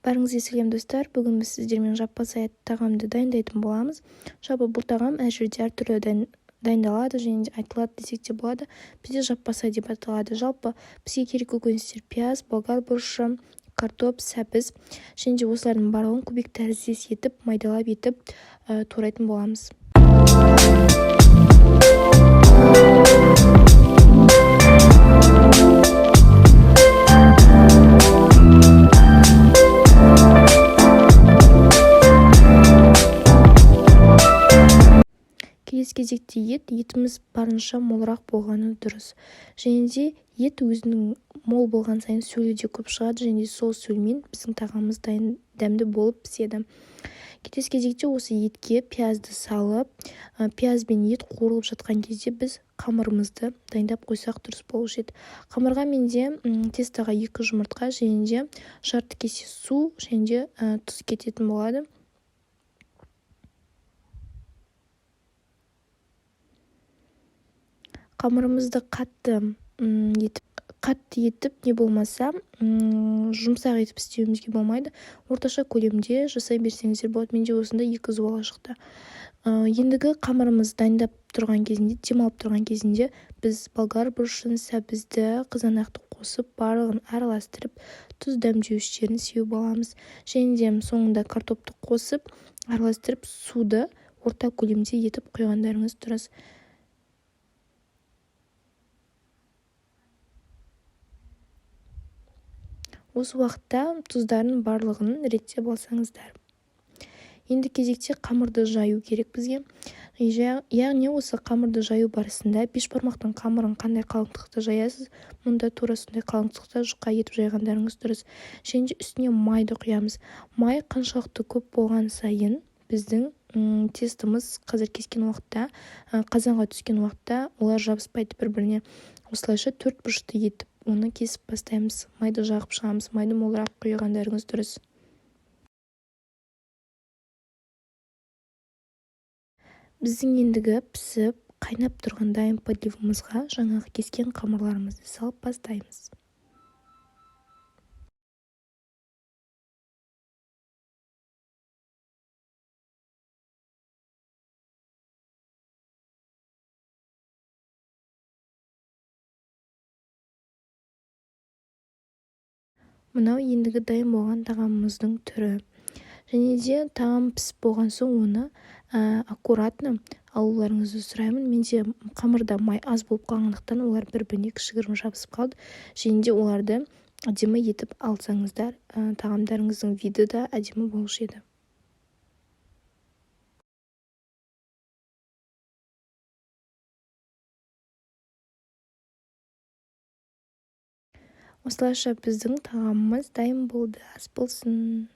Барыңызға келген достар, бүгін біз сіздермен жаппасай тағамды дайындайтын боламыз. Жалпы бұл тағам әр жерде әртүрлі дайындалады және айтылады десек те болады. Бізде жаппасай деп аталады. Жалпы бізге керек көкөністер пияз, болгар бұрышы, картоп, сәбіз және де осылардың барлығын кубик тәріздес етіп, майдалап етіп турайтын боламыз. Келесі кезекте етіміз барынша молырақ болғаны дұрыс. Және де ет өзінің мол болған сайын сөлі де көп шығады және сол сөлмен біздің тағамымыз дәмді болып піседі. Келесі кезекте осы етке пиязды салып, пияз бен ет қуырылып жатқан кезде біз қамырымызды дайындап қойсақ дұрыс болушы еді. Қамырға менде тестаға 2 жұмыртқа және де жарты кесе су және де тұз кететін болады. Қамырымызды қатты етіп не болмаса жұмсақ етіп істеуімізге болмайды. Орташа көлемде жасай берсеңіздер болады. Менде осында 2 зуала шықты. Ендігі қамырымыз дайындап тұрған кезінде, демалып тұрған кезінде біз болгар бұрышын, сәбізді, қызанақты қосып, барлығын араластырып, тұз дәмдеуіштерін сеуіп аламыз. Және де соңында картопты қосып, араластырып, суды орта көлемде етіп қойғандарыңыз дұрыс. Осы уақытта тұздарын барлығын реттеп алсаңыздар. Енді кезекте қамырды жаю керек бізге. Яғни осы қамырды жаю барысында бешбармақтың қамырын қандай қалыңдықта жаясыз, мұнда тура сондай қалыңдықта жұқа етіп жайғандарыңыз дұрыс. Және де үстіне майды құямыз. Май қаншалықты көп болған сайын біздің тестіміз қазір кескен уақытта, қазанға түскен уақытта олар жабыспайды бір-біріне. Осылайша 4 бұрышты етіп оны кесіп бастаймыз. Майды жағып шығамыз. Майды молырақ құйғандарыңыз дұрыс. Біздің ендігі пісіп, қайнап тұрған дайын подливымызға жаңағы кескен қамырларымызды салып бастаймыз. Мынау ендігі дайын болған тағамымыздың түрі. Және де тағам пісіп болған соң оны аккуратно алуларыңызды сұраймын. Менде қамырда май аз болып қалғандықтан олар бір-біріне кішігірім жабысып қалды. Және де оларды әдемі етіп алсаңыздар, тағамдарыңыздың виді да әдемі болушы еді. Осылайша біздің тағамымыз дайын болды. Ас болсын.